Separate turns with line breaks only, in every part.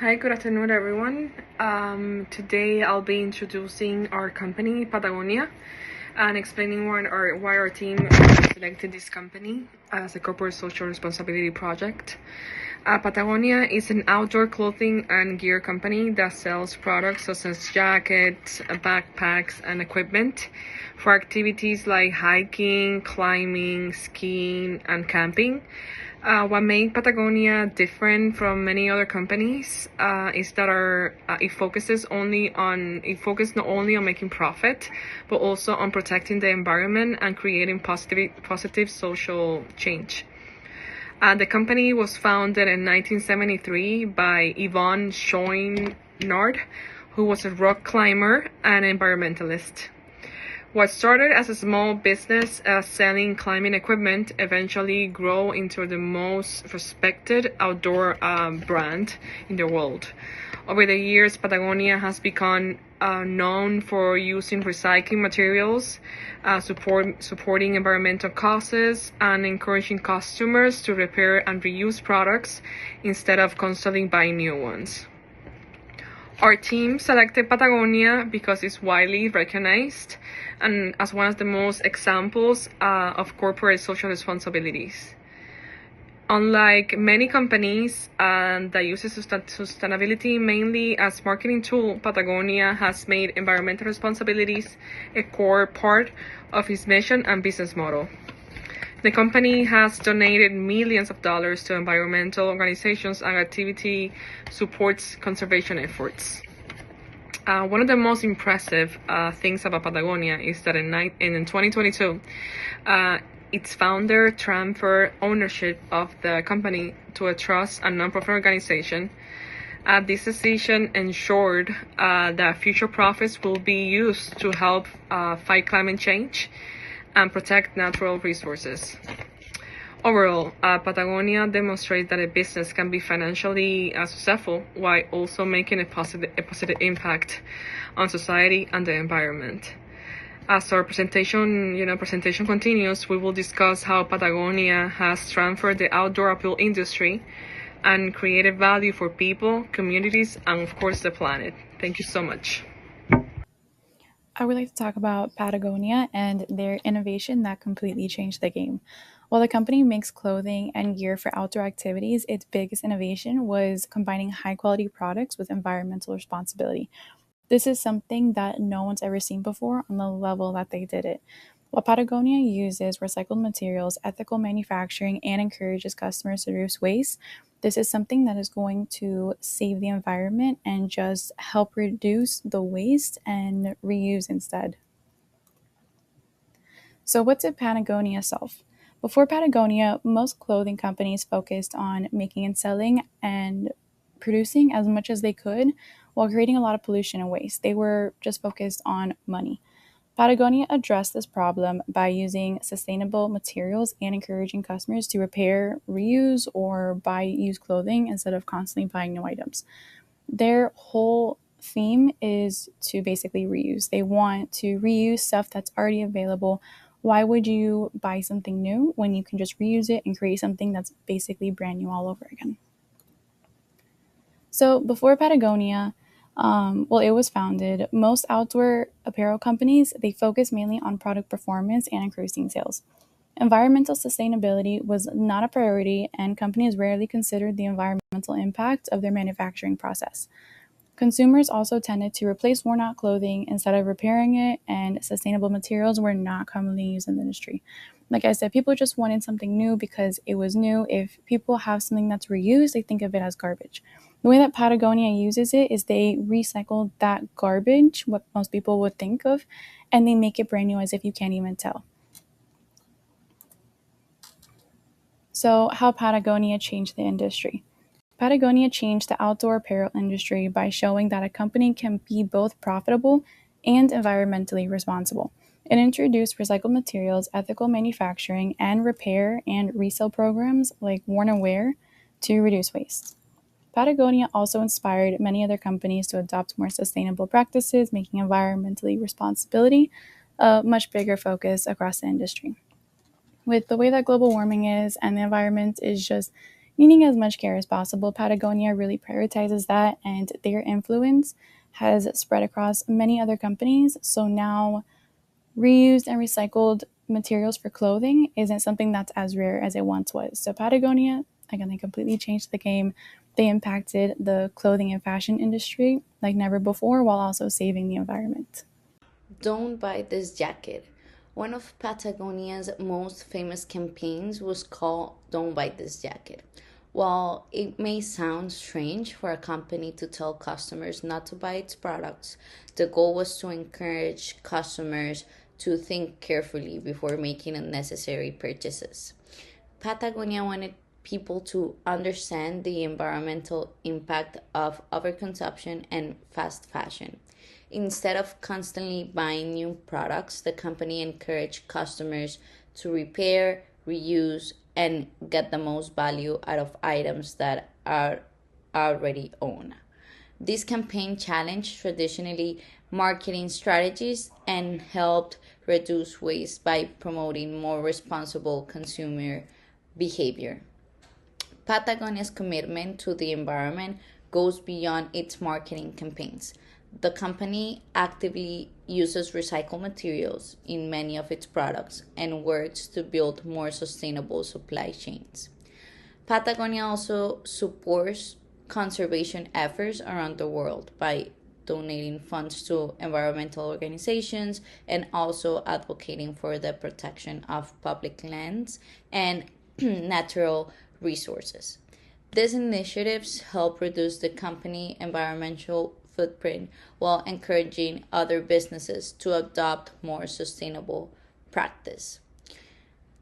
Hi, good afternoon, everyone. Today I'll be introducing our company, Patagonia, and explaining why our team selected this company as a corporate social responsibility project. Patagonia is an outdoor clothing and gear company that sells products such as jackets, backpacks, and equipment for activities like hiking, climbing, skiing, and camping. What makes Patagonia different from many other companies is that it focuses not only on making profit, but also on protecting the environment and creating positive social change. The company was founded in 1973 by Yvonne Chouinard, who was a rock climber and environmentalist. What started as a small business selling climbing equipment eventually grew into the most respected outdoor brand in the world. Over the years, Patagonia has become known for using recycling materials, supporting environmental causes, and encouraging customers to repair and reuse products instead of constantly buying new ones. Our team selected Patagonia because it's widely recognized and as one of the most examples of corporate social responsibilities. Unlike many companies that uses sustainability mainly as marketing tool, Patagonia has made environmental responsibilities a core part of its mission and business model. The company has donated millions of dollars to environmental organizations and activity supports conservation efforts. One of the most impressive things about Patagonia is that in 2022, its founder transferred ownership of the company to a trust and nonprofit organization. This decision ensured that future profits will be used to help fight climate change and protect natural resources. Overall, Patagonia demonstrates that a business can be financially successful while also making a positive impact on society and the environment. As our presentation continues, we will discuss how Patagonia has transformed the outdoor apparel industry and created value for people, communities, and of course the planet. Thank you so much.
I would like to talk about Patagonia and their innovation that completely changed the game. While the company makes clothing and gear for outdoor activities, its biggest innovation was combining high quality products with environmental responsibility. This is something that no one's ever seen before on the level that they did it. While Patagonia uses recycled materials, ethical manufacturing, and encourages customers to reduce waste, this is something that is going to save the environment and just help reduce the waste and reuse instead. So, what did Patagonia solve? Before Patagonia, most clothing companies focused on making and selling and producing as much as they could while creating a lot of pollution and waste. They were just focused on money. Patagonia addressed this problem by using sustainable materials and encouraging customers to repair, reuse, or buy used clothing instead of constantly buying new items. Their whole theme is to basically reuse. They want to reuse stuff that's already available. Why would you buy something new when you can just reuse it and create something that's basically brand new all over again? So before Patagonia, it was founded, most outdoor apparel companies, they focus mainly on product performance and increasing sales. Environmental sustainability was not a priority, and companies rarely considered the environmental impact of their manufacturing process. Consumers also tended to replace worn out clothing instead of repairing it, and sustainable materials were not commonly used in the industry. Like I said, people just wanted something new because it was new. If people have something that's reused, they think of it as garbage. The way that Patagonia uses it is they recycle that garbage, what most people would think of, and they make it brand new as if you can't even tell. So, how Patagonia changed the industry. Patagonia changed the outdoor apparel industry by showing that a company can be both profitable and environmentally responsible. It introduced recycled materials, ethical manufacturing, and repair and resale programs like Worn and Wear to reduce waste. Patagonia also inspired many other companies to adopt more sustainable practices, making environmentally responsibility a much bigger focus across the industry. With the way that global warming is and the environment is just needing as much care as possible. Patagonia really prioritizes that, and their influence has spread across many other companies. So now reused and recycled materials for clothing isn't something that's as rare as it once was. So Patagonia, again, they completely changed the game. They impacted the clothing and fashion industry like never before while also saving the environment.
Don't buy this jacket. One of Patagonia's most famous campaigns was called Don't Buy This Jacket. While it may sound strange for a company to tell customers not to buy its products, the goal was to encourage customers to think carefully before making unnecessary purchases. Patagonia wanted people to understand the environmental impact of overconsumption and fast fashion. Instead of constantly buying new products, the company encouraged customers to repair, reuse, and get the most value out of items that are already owned. This campaign challenged traditionally marketing strategies and helped reduce waste by promoting more responsible consumer behavior. Patagonia's commitment to the environment goes beyond its marketing campaigns. The company actively uses recycled materials in many of its products and works to build more sustainable supply chains. Patagonia also supports conservation efforts around the world by donating funds to environmental organizations and also advocating for the protection of public lands and natural resources. These initiatives help reduce the company environmental footprint while encouraging other businesses to adopt more sustainable practice.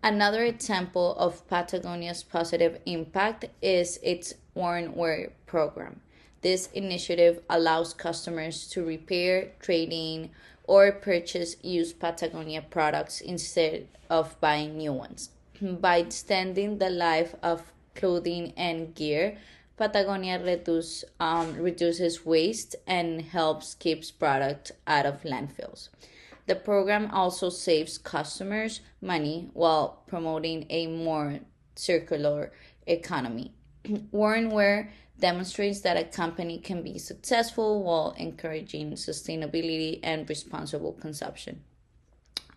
Another example of Patagonia's positive impact is its Worn Wear program. This initiative allows customers to repair, trade in, or purchase used Patagonia products instead of buying new ones. By extending the life of clothing and gear, Patagonia reduces waste and helps keeps product out of landfills. The program also saves customers money while promoting a more circular economy. Warren Ware demonstrates that a company can be successful while encouraging sustainability and responsible consumption.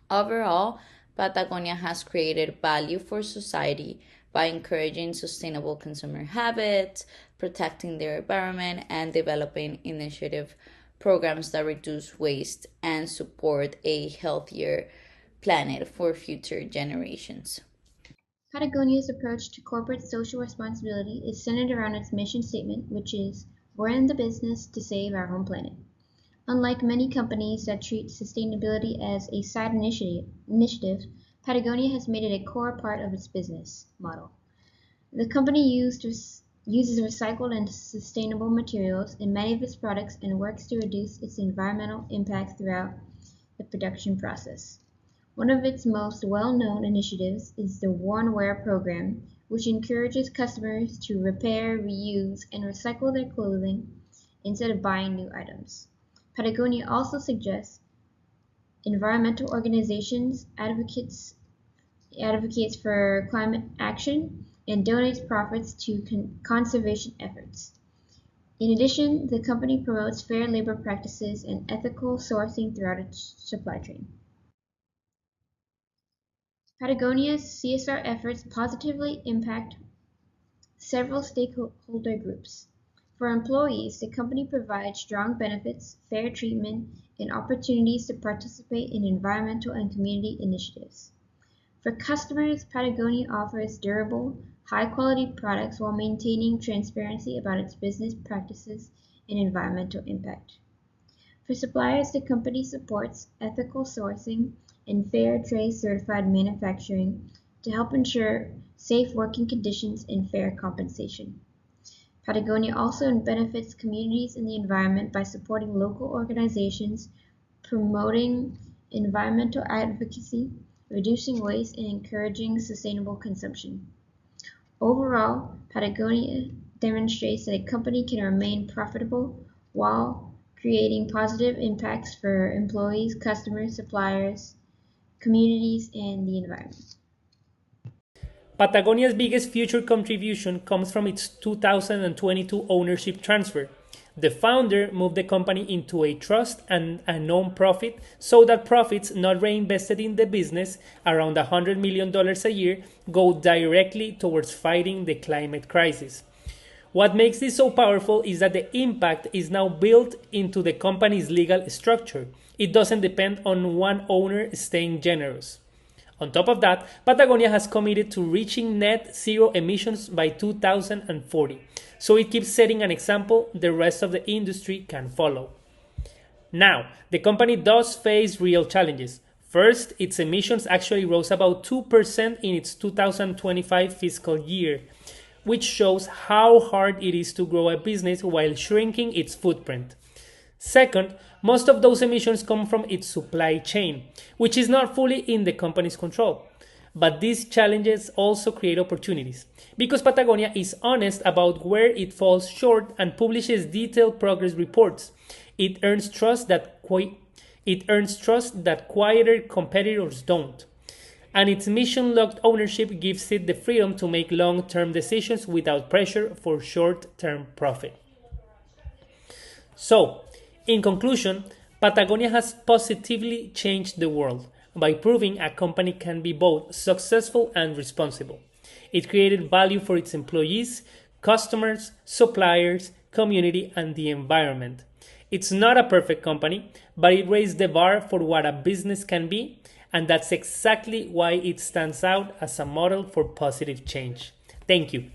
Overall, Patagonia has created value for society by encouraging sustainable consumer habits, protecting their environment, and developing initiative programs that reduce waste and support a healthier planet for future generations.
Patagonia's approach to corporate social responsibility is centered around its mission statement, which is "We're in the business to save our home planet." Unlike many companies that treat sustainability as a side initiative, Patagonia has made it a core part of its business model. The company uses recycled and sustainable materials in many of its products and works to reduce its environmental impact throughout the production process. One of its most well-known initiatives is the Worn Wear program, which encourages customers to repair, reuse, and recycle their clothing instead of buying new items. Patagonia also suggests environmental organizations, advocates for climate action, and donates profits to conservation efforts. In addition, the company promotes fair labor practices and ethical sourcing throughout its supply chain. Patagonia's CSR efforts positively impact several stakeholder groups. For employees, the company provides strong benefits, fair treatment, and opportunities to participate in environmental and community initiatives. For customers, Patagonia offers durable, high-quality products while maintaining transparency about its business practices and environmental impact. For suppliers, the company supports ethical sourcing and fair trade certified manufacturing to help ensure safe working conditions and fair compensation. Patagonia also benefits communities and the environment by supporting local organizations, promoting environmental advocacy, reducing waste, and encouraging sustainable consumption. Overall, Patagonia demonstrates that a company can remain profitable while creating positive impacts for employees, customers, suppliers, communities, and the environment.
Patagonia's biggest future contribution comes from its 2022 ownership transfer. The founder moved the company into a trust and a non-profit so that profits not reinvested in the business, around $100 million a year, go directly towards fighting the climate crisis. What makes this so powerful is that the impact is now built into the company's legal structure. It doesn't depend on one owner staying generous. On top of that, Patagonia has committed to reaching net zero emissions by 2040, so it keeps setting an example the rest of the industry can follow. Now, the company does face real challenges. First, its emissions actually rose about 2% in its 2025 fiscal year, which shows how hard it is to grow a business while shrinking its footprint. Second, most of those emissions come from its supply chain, which is not fully in the company's control. But these challenges also create opportunities, because Patagonia is honest about where it falls short and publishes detailed progress reports. It earns trust that quieter competitors don't. And its mission-locked ownership gives it the freedom to make long-term decisions without pressure for short-term profit. So, in conclusion, Patagonia has positively changed the world by proving a company can be both successful and responsible. It created value for its employees, customers, suppliers, community, and the environment. It's not a perfect company, but it raised the bar for what a business can be, and that's exactly why it stands out as a model for positive change. Thank you.